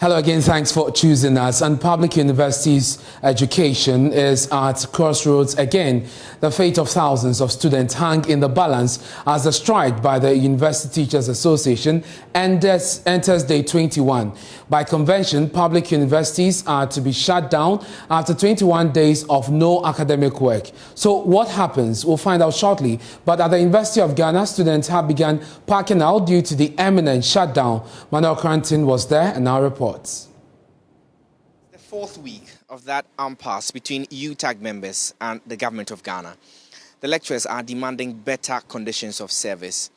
Hello again, thanks for choosing us. And public universities education is at crossroads again. The fate of thousands of students hang in the balance as the strike by the University Teachers Association enters day 21. By convention, public universities are to be shut down after 21 days of no academic work. So what happens? We'll find out shortly. But at the University of Ghana, students have begun packing out due to the imminent shutdown. Manuel Cranton was there and now reports. The fourth week of that impasse between UTAG members and the government of Ghana. The lecturers are demanding better conditions of service.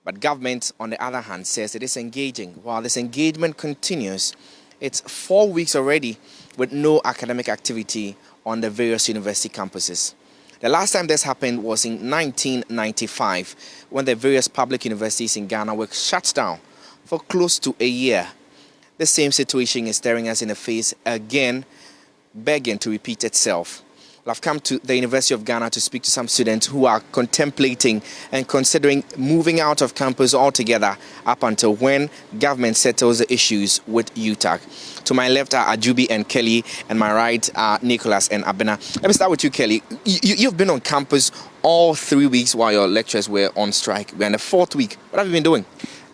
But government, on the other hand, says it is engaging. While this engagement continues, it's 4 weeks already with no academic activity on the various university campuses. The last time this happened was in 1995, when the various public universities in Ghana were shut down for close to a year. The same situation is staring us in the face again, begging to repeat itself. Well, I've come to the University of Ghana to speak to some students who are contemplating and considering moving out of campus altogether up until when government settles the issues with UTAG. To my left are Ajubi and Kelly, and my right are Nicholas and Abena. Let me start with you, Kelly. You've been on campus all 3 weeks while your lecturers were on strike. We're in the fourth week. What have you been doing?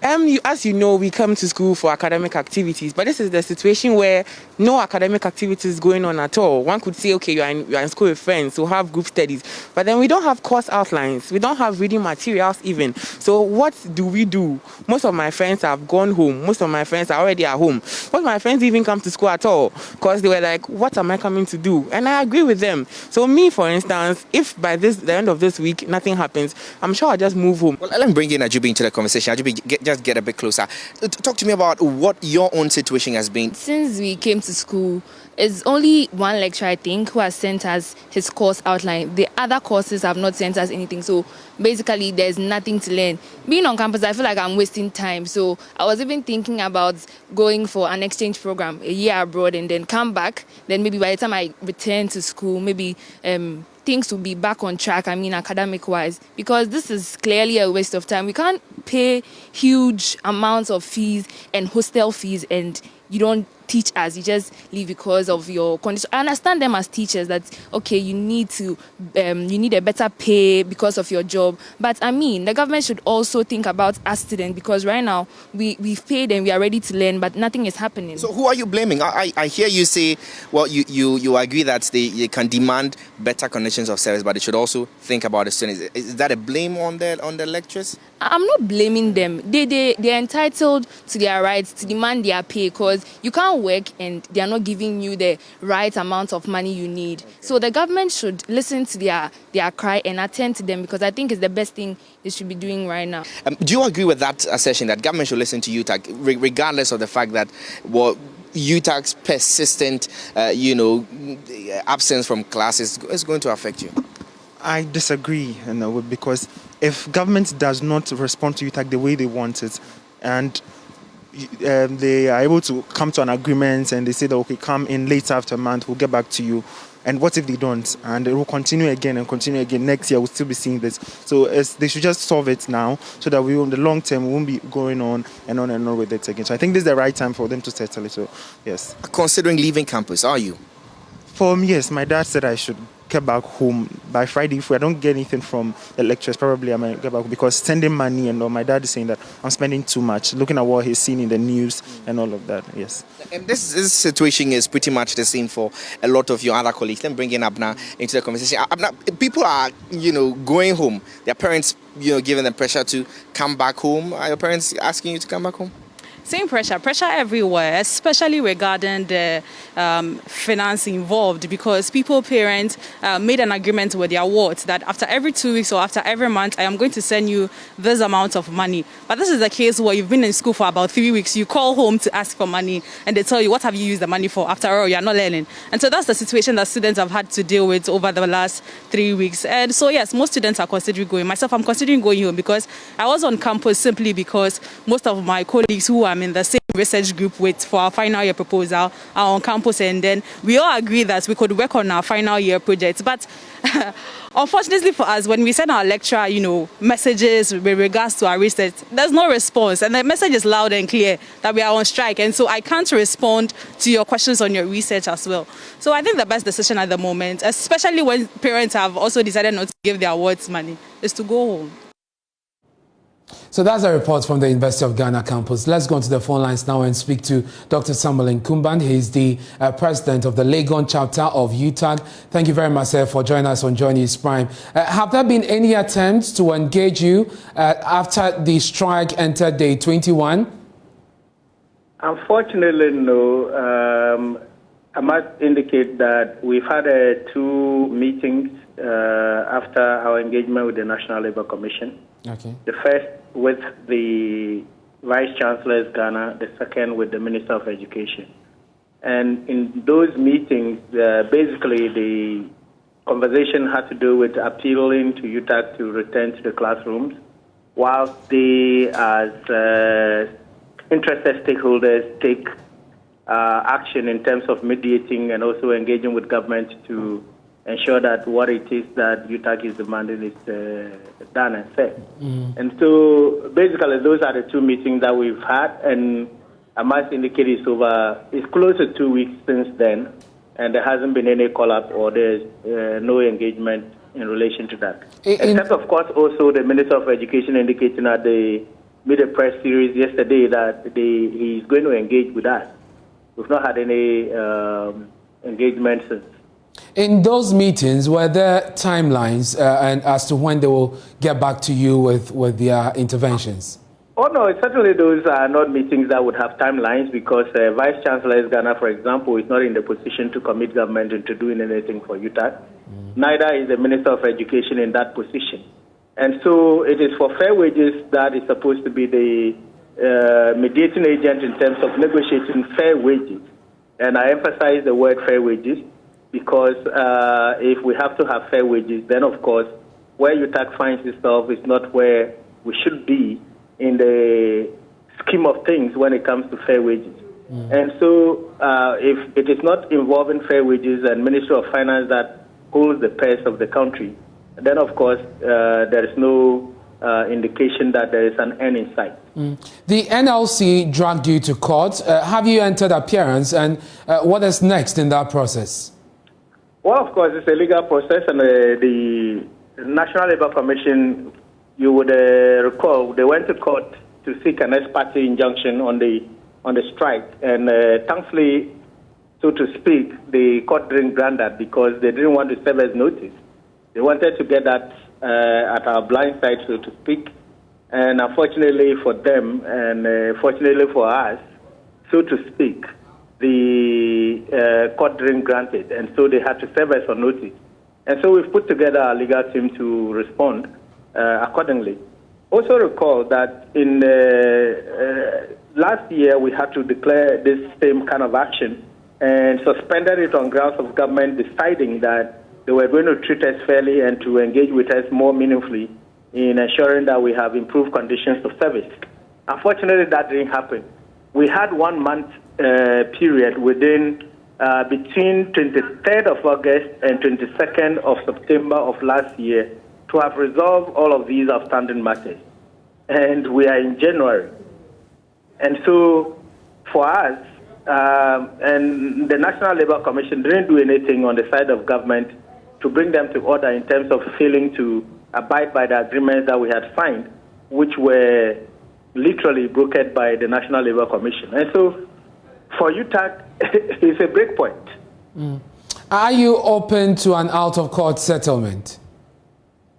As you know, we come to school for academic activities, but this is the situation where no academic activities going on at all. One could say, okay, you're in school with friends, so have group studies, but then we don't have course outlines, we don't have reading materials even. So what do we do? Most of my friends have gone home. Most of my friends are already at home. Most of my friends even come to school at all because they were like, what am I coming to do? And I agree with them. So me, for instance, if by the end of this week nothing happens, I'm sure I'll just move home. Well, let me bring in Ajubi into the conversation. Ajubi, just get a bit closer. Talk to me about what your own situation has been. Since we came to school, it's only one lecturer, I think, who has sent us his course outline. The other courses have not sent us anything. So basically, there's nothing to learn. Being on campus, I feel like I'm wasting time. So I was even thinking about going for an exchange program, a year abroad, and then come back. Then maybe by the time I return to school, maybe things will be back on track, academic-wise, because this is clearly a waste of time. We can't pay huge amounts of fees and hostel fees and you don't teach us, you just leave because of your condition. I understand them as teachers that, okay, you need a better pay because of your job. But the government should also think about us students, because right now we've paid and we are ready to learn, but nothing is happening. So who are you blaming? I hear you say, well, you agree that they can demand better conditions of service, but they should also think about the students. Is that a blame on the lecturers? I'm not blaming them. They're entitled to their rights to demand their pay, because you can't work and they are not giving you the right amount of money you need. Okay. So the government should listen to their cry and attend to them, because I think it's the best thing they should be doing right now. Do you agree with that assertion that government should listen to UTAG, regardless of the fact that, well, UTAG's persistent, absence from classes is going to affect you? I disagree, because if government does not respond to UTAG the way they want it, and they are able to come to an agreement and they say that, okay, come in later after a month, we'll get back to you. And what if they don't? And it will continue again and continue again. Next year, we'll still be seeing this. So they should just solve it now, so that we, in the long term, we won't be going on and on with it again. So I think this is the right time for them to settle it. So, yes. Considering leaving campus, are you? For me, yes. My dad said I should get back home by Friday. If I don't get anything from the lecturers, probably I might get back, because sending money and all, my dad is saying that I'm spending too much, looking at what he's seen in the news and all of that. Yes. And this situation is pretty much the same for a lot of your other colleagues. Let me bring in Abna into the conversation. Abna, people are, going home. Their parents, giving them pressure to come back home. Are your parents asking you to come back home? Same pressure everywhere, especially regarding the finance involved, because parents made an agreement with their wards that after every 2 weeks or after every month, I am going to send you this amount of money. But this is the case where you've been in school for about 3 weeks, you call home to ask for money and they tell you, what have you used the money for? After all, you're not learning. And so that's the situation that students have had to deal with over the last 3 weeks. And so yes, most students are considering going. Myself, I'm considering going home, because I was on campus simply because most of my colleagues who I'm in the same research group for our final year proposal on campus, and then we all agreed that we could work on our final year project. But unfortunately for us, when we send our lecturer, messages with regards to our research, there's no response, and the message is loud and clear that we are on strike, and so I can't respond to your questions on your research as well. So I think the best decision at the moment, especially when parents have also decided not to give their awards money, is to go home. So that's a report from the University of Ghana campus. Let's go to the phone lines now and speak to Dr. Samuel Nkumban. He's the president of the Legon chapter of UTAG. Thank you very much, sir, for joining us on Joy News Prime. Have there been any attempts to engage you after the strike entered day 21? Unfortunately, no. I must indicate that we've had 2 meetings after our engagement with the National Labour Commission. Okay. The first with the Vice Chancellor's Ghana, the second with the Minister of Education. And in those meetings, basically the conversation had to do with appealing to UTAG to return to the classrooms, whilst they, as interested stakeholders, take action in terms of mediating and also engaging with government to ensure that what it is that UTAG is demanding is done and said. And so basically those are the 2 meetings that we've had, and I must indicate it's close to 2 weeks since then, and there hasn't been any call-up or there's no engagement in relation to that. Except, of course, also the Minister of Education indicating at the media press series yesterday that he's going to engage with us. We've not had any engagement since. In those meetings, were there timelines and as to when they will get back to you with their interventions? Oh, no, certainly those are not meetings that would have timelines, because Vice Chancellor Ghana, for example, is not in the position to commit government into doing anything for UTAG. Neither is the Minister of Education in that position. And so it is for fair wages that is supposed to be the mediating agent in terms of negotiating fair wages. And I emphasize the word fair wages, because if we have to have fair wages, then of course where UTAG finds itself is not where we should be in the scheme of things when it comes to fair wages. And so if it is not involving fair wages and Ministry of Finance that holds the purse of the country, then of course there is no indication that there is an end in sight. The NLC dragged you to court. Have you entered appearance, and what is next in that process? Well, of course, it's a legal process, and the National Labour Commission, you would recall, they went to court to seek an ex parte injunction on the strike, and thankfully, so to speak, the court didn't grant that because they didn't want to serve as notice. They wanted to get that at our blind side, so to speak, and unfortunately for them, and fortunately for us, so to speak, the court didn't grant it, and so they had to serve us on notice. And so we've put together a legal team to respond accordingly. Also recall that in last year we had to declare this same kind of action and suspended it on grounds of government deciding that they were going to treat us fairly and to engage with us more meaningfully in ensuring that we have improved conditions of service. Unfortunately, that didn't happen. We had 1 month period within between 23rd of August and 22nd of September of last year to have resolved all of these outstanding matters. And we are in January. And so for us, and the National Labour Commission didn't do anything on the side of government to bring them to order in terms of failing to abide by the agreements that we had signed, which were literally brokered by the National Labour Commission. And so for UTAG, it's a break point. Are you open to an out-of-court settlement?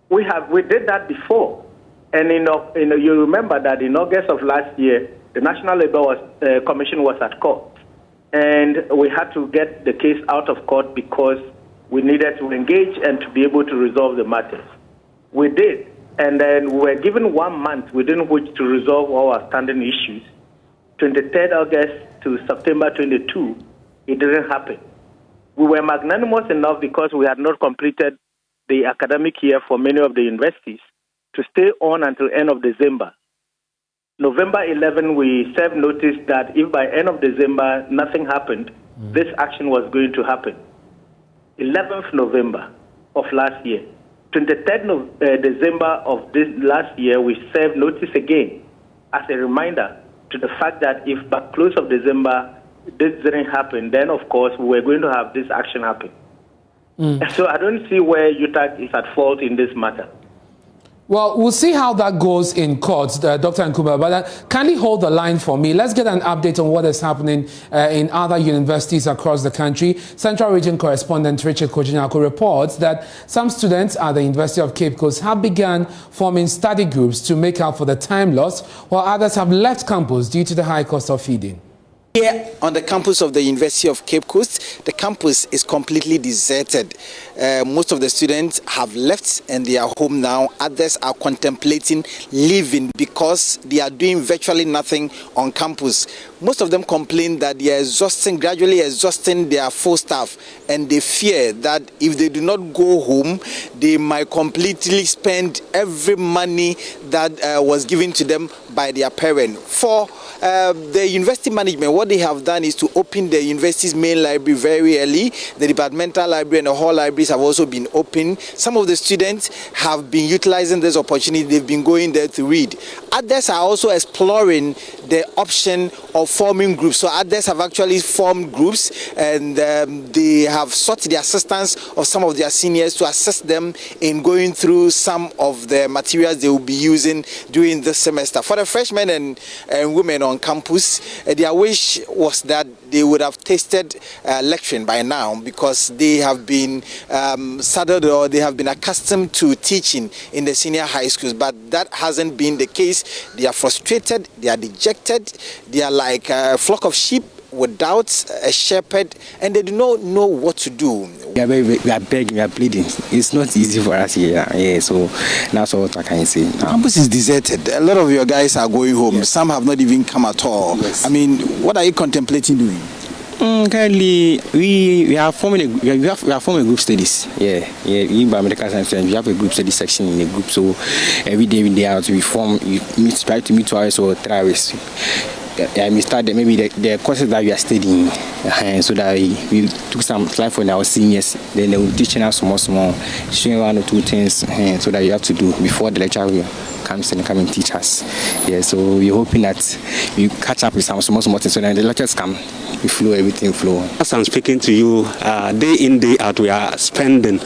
We did that before. And you remember that in August of last year, the National Labour Commission was at court. And we had to get the case out of court because we needed to engage and to be able to resolve the matters. We did. And then we were given 1 month within which to resolve all our standing issues. 23rd August to September 22, it didn't happen. We were magnanimous enough because we had not completed the academic year for many of the universities to stay on until end of December. November 11, we served notice that if by end of December nothing happened, this action was going to happen. 11th November of last year. 23rd December of this last year, we served notice again as a reminder to the fact that if by close of December this didn't happen, then of course we were going to have this action happen. So I don't see where UTAG is at fault in this matter. Well, we'll see how that goes in court, Dr. Nkuba, but kindly hold the line for me. Let's get an update on what is happening in other universities across the country. Central Region correspondent Richard Kojinyako reports that some students at the University of Cape Coast have begun forming study groups to make up for the time lost, while others have left campus due to the high cost of feeding. Here on the campus of the University of Cape Coast, the campus is completely deserted. Most of the students have left and they are home now. Others are contemplating leaving because they are doing virtually nothing on campus. Most of them complain that they are gradually exhausting their full staff, and they fear that if they do not go home, they might completely spend every money that was given to them by their parent. For the university management, what they have done is to open the university's main library very early. The departmental library and the hall libraries have also been open. Some of the students have been utilizing this opportunity. They've been going there to read. Others are also exploring the option of forming groups. So others have actually formed groups, and they have sought the assistance of some of their seniors to assist them in going through some of the materials they will be using during this semester. For the freshmen and women on campus, their wish was that they would have tasted lecturing by now, because they have been saddled, or they have been accustomed to teaching in the senior high schools, but that hasn't been the case. They are frustrated, they are dejected, they are like a flock of sheep without a shepherd, and they do not know what to do. We are begging, we are pleading. It's not easy for us here. Yeah, so that's what I can say. Campus is deserted. A lot of your guys are going home. Yes. Some have not even come at all. Yes. I mean, what are you contemplating doing? Currently, we are forming group studies. Yeah. In biomedical science, we have a group study section in the group. So every day in the out, we try to meet 2 hours or 3 hours. We started maybe the courses that we are studying, so that we took some slide for our seniors. Then they will teach us small, showing 1 or 2 things, so that you have to do before the lecture will come and teach us. Yeah, so we're hoping that we catch up with some small things, so that the lectures come, everything flow. As I'm speaking to you, day in, day out, we are spending,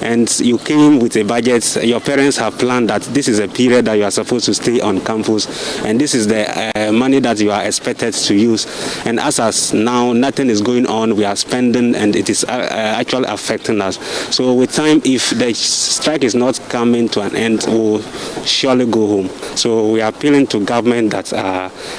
and you came with a budget. Your parents have planned that this is a period that you are supposed to stay on campus, and this is the money that you are expected to use. And as now, nothing is going on. We are spending, and it is actually affecting us. So with time, if the strike is not coming to an end, we'll surely go home. So we are appealing to government that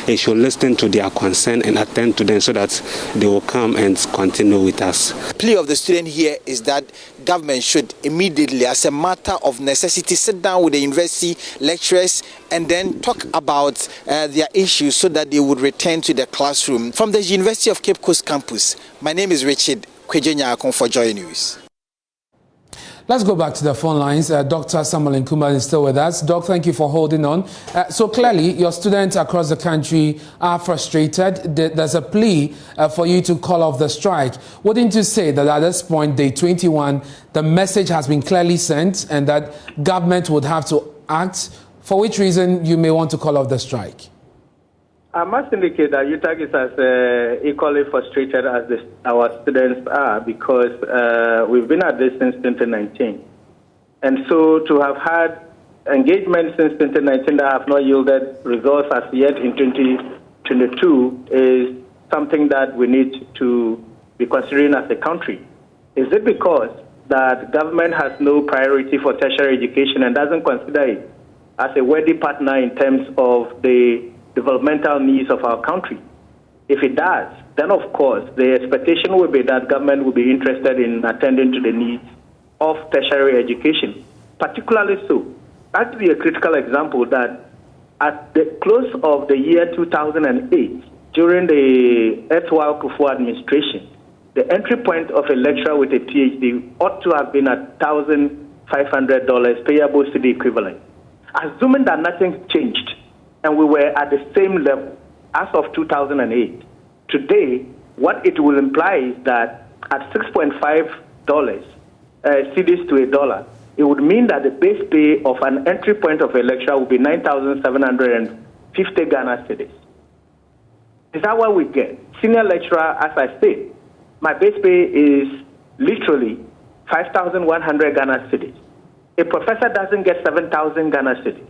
they should listen to their concern and attend to them, so that they will come and continue with us. The plea of the student here is that government should immediately, as a matter of necessity, sit down with the university lecturers and then talk about their issues, so that they would return to the classroom. From the University of Cape Coast campus, my name is Richard Kojinyako for Joy News. Let's go back to the phone lines. Dr. Samuel Nkuba is still with us. Doc, thank you for holding on. So clearly, your students across the country are frustrated. There's a plea for you to call off the strike. Wouldn't you say that at this point, day 21, the message has been clearly sent and that government would have to act? For which reason you may want to call off the strike? I must indicate that UTAG is as equally frustrated as our students are, because we've been at this since 2019. And so to have had engagement since 2019 that have not yielded results as yet in 2022 is something that we need to be considering as a country. Is it because that government has no priority for tertiary education and doesn't consider it as a worthy partner in terms of the developmental needs of our country? If it does, then of course the expectation will be that government will be interested in attending to the needs of tertiary education. Particularly so, that to be a critical example that at the close of the year 2008, during the erstwhile Kufuor administration, the entry point of a lecturer with a PhD ought to have been at $1,500 payable to the equivalent. Assuming that nothing changed, and we were at the same level as of 2008. Today, what it will imply is that at $6.5 cedis to a dollar, it would mean that the base pay of an entry point of a lecturer will be 9,750 Ghana cedis. Is that what we get? Senior lecturer, as I say, my base pay is literally 5,100 Ghana cedis. A professor doesn't get 7,000 Ghana cedis.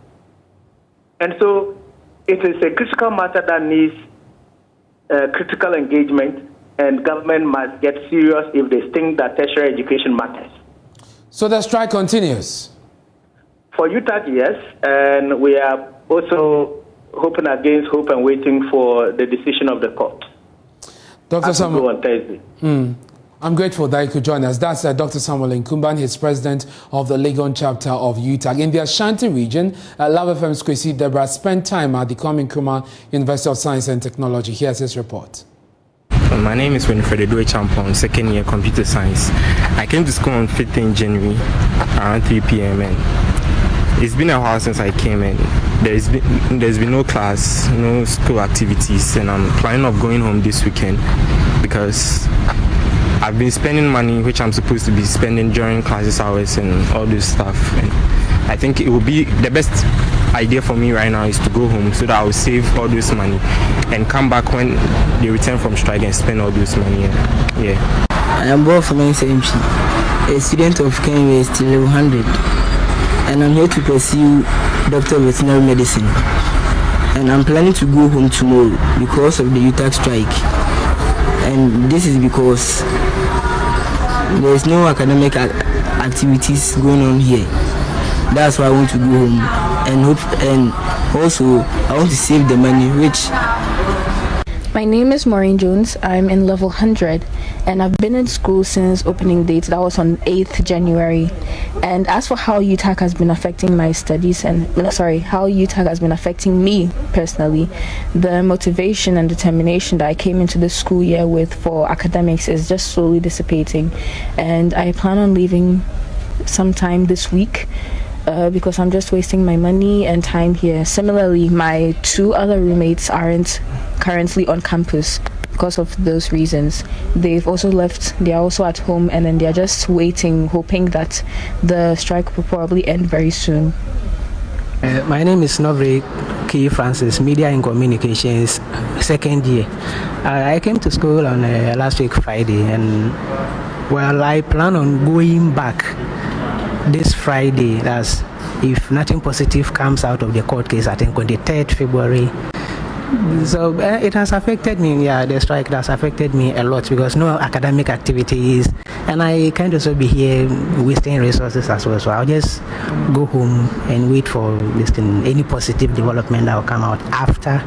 And so it is a critical matter that needs critical engagement, and government must get serious if they think that tertiary education matters. So the strike continues? For UTAG, yes, and we are also hoping against hope and waiting for the decision of the court. Dr. Samuel, on Thursday. I'm grateful that you could join us. That's Dr. Samuel Nkumban. He's president of the Legon chapter of UTAG. In the Ashanti region, Love FM's Kwesi Deborah spent time at the Kwame Nkrumah University of Science and Technology. Here's his report. My name is Winfred Edoe Champon, second year computer science. I came to school on 15th January around 3 p.m. and it's been a while since I came, and there's been no class, no school activities, and I'm planning on going home this weekend because I've been spending money which I'm supposed to be spending during classes hours and all this stuff, and I think it would be the best idea for me right now is to go home so that I will save all this money and come back when they return from strike and spend all this money. Yeah. I am Bob from NCMC, a student of Kenya State level 100, and I'm here to pursue Doctor of Veterinary Medicine. And I'm planning to go home tomorrow because of the UTAG strike. And this is because there's no academic activities going on here. That's why I want to go home, and also I want to save the money, which... My name is Maureen Jones. I'm in level 100, and I've been in school since opening date. That was on 8th January. And as for how UTAG has been affecting my studies, how UTAG has been affecting me personally, the motivation and determination that I came into this school year with for academics is just slowly dissipating. And I plan on leaving sometime this week. Because I'm just wasting my money and time here. Similarly, my two other roommates aren't currently on campus because of those reasons. They've also left, they are also at home, and then they're just waiting, hoping that the strike will probably end very soon. My name is Novre K. Francis, Media and Communications, second year. I came to school on last week Friday, and I plan on going back this Friday. That's if nothing positive comes out of the court case, I think on the 3rd February. So it has affected me, the strike has affected me a lot because no academic activities, and I can't also be here wasting resources as well. So I'll just go home and wait for any positive development that will come out after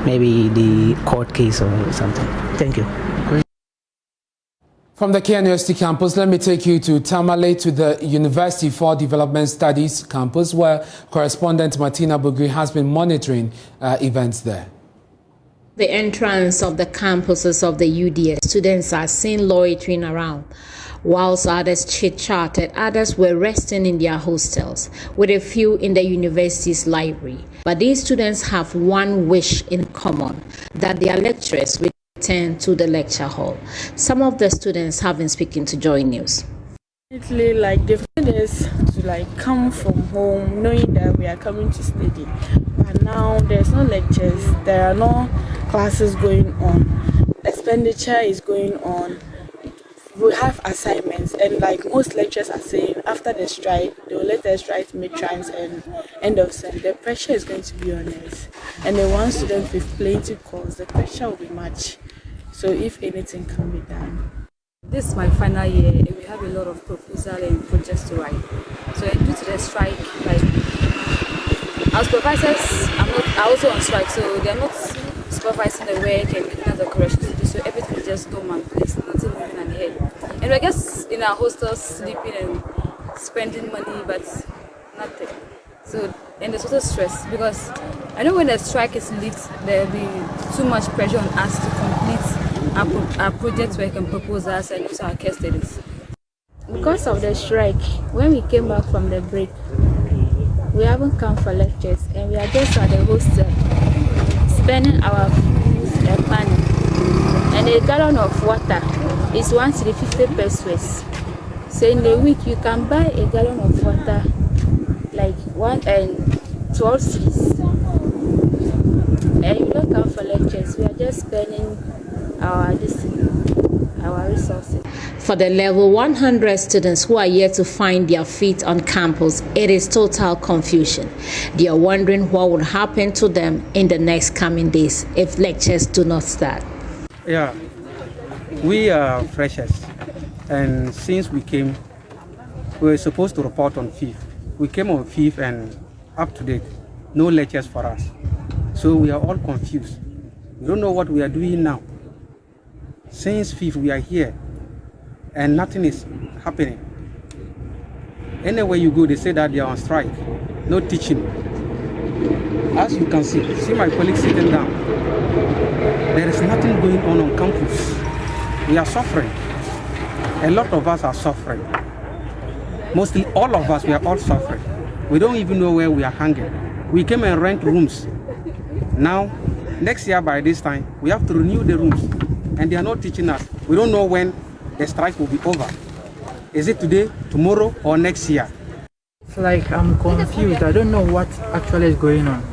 maybe the court case or something. Thank you. From the KNUST campus, let me take you to Tamale, to the University for Development Studies campus, where correspondent Martina Bugri has been monitoring events there. The entrance of the campuses of the UDS, students are seen loitering around, whilst others chit-chatted. Others were resting in their hostels, with a few in the university's library. But these students have one wish in common, that their lecturers will return to the lecture hall. Some of the students have been speaking to Joy News. It's like the is to come from home knowing that we are coming to study, but now there's no lectures, there are no classes going on, expenditure is going on, we have assignments, and most lecturers are saying after the strike they will let us write midterms and end of sem. The pressure is going to be on us, and the one student with plenty calls, the pressure will be much. So if anything can be done. This is my final year, and we have a lot of proposals and projects to write. So due to the strike, our supervisors are also on strike, so they are not supervising the work and giving us the corrections to do. So everything is just dormant, there's nothing moving ahead. And we're just in our hostels sleeping and spending money, but nothing. So, and there's also stress because I know when the strike is lifted, there will be too much pressure on us to complete our project work and proposals and also our case studies. Because of the strike, when we came back from the break, we haven't come for lectures, and we are just at the hostel, spending our food and money. And a gallon of water is 150 pesos. So in a week, you can buy a gallon of water like 12 cedis. And you don't come for lectures. We are just spending our resources. For the level 100 students who are yet to find their feet on campus, it is total confusion. They are wondering what will happen to them in the next coming days if lectures do not start. Yeah, we are freshers, and since we came, we were supposed to report on 5th. We came on 5th and up to date, no lectures for us. So we are all confused. We don't know what we are doing now. Since 5th, we are here, and nothing is happening. Anywhere you go, they say that they are on strike, no teaching. As you can see my colleagues sitting down. There is nothing going on campus. We are suffering. A lot of us are suffering. Mostly all of us, we are all suffering. We don't even know where we are hanging. We came and rent rooms. Now, next year by this time, we have to renew the rooms. And they are not teaching us. We don't know when the strike will be over. Is it today, tomorrow, or next year? It's like I'm confused. I don't know what actually is going on.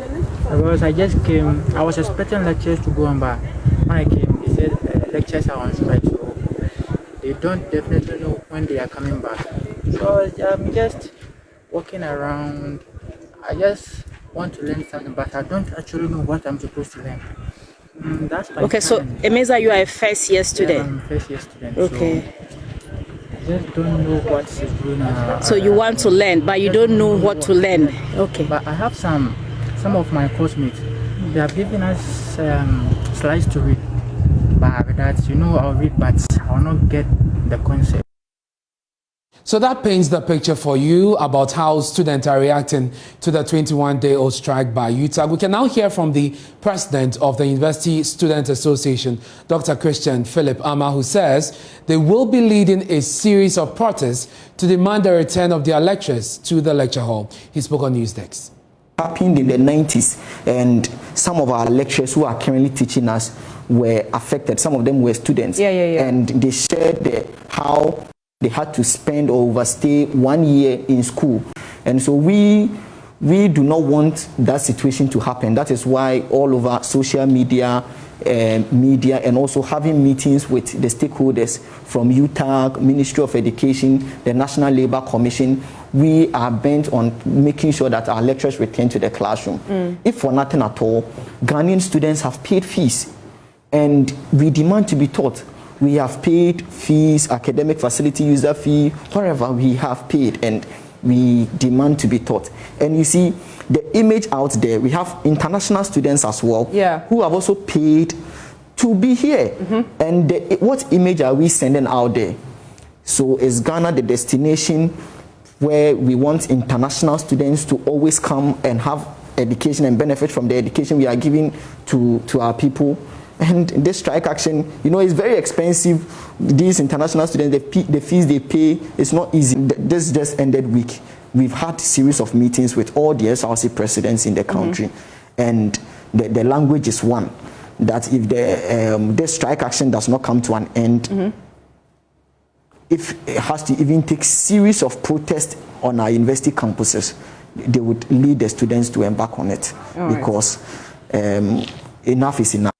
Because I just came, I was expecting lectures to go on, but when I came, they said lectures are on strike, so they don't definitely know when they are coming back. So I'm just walking around. I just want to learn something, but I don't actually know what I'm supposed to learn. That's my Okay, so it means that you are a first year student? Yeah, I'm a first year student. Okay. So I just don't know what is going on. So you want to learn, but you don't know what to learn. Okay. But I have some of my course mates, they have given us slides to read. But that's, I'll read, but I'll not get the concept. So that paints the picture for you about how students are reacting to the 21-day-old strike by UTAG. We can now hear from the president of the University Student Association, Dr. Christian Philip Ama, who says they will be leading a series of protests to demand the return of their lecturers to the lecture hall. He spoke on Newsdesk. Happened in the 90s, and some of our lecturers who are currently teaching us were affected. Some of them were students, and they shared how they had to spend or overstay 1 year in school. And so we do not want that situation to happen. That is why all over social media, and also having meetings with the stakeholders from UTAG, Ministry of Education, the National Labour Commission, we are bent on making sure that our lecturers return to the classroom. If for nothing at all, Ghanaian students have paid fees, and we demand to be taught. We have paid fees, academic facility user fee, wherever we have paid, and we demand to be taught. And you see, the image out there, we have international students as well, who have also paid to be here. And what image are we sending out there? So is Ghana the destination where we want international students to always come and have education and benefit from the education we are giving to our people? And this strike action, is very expensive. These international students, the fees they pay, it's not easy. This just ended week. We've had a series of meetings with all the SRC presidents in the country. And the language is one, that if this strike action does not come to an end, if it has to even take series of protests on our university campuses, they would lead the students to embark on it. Because enough is enough.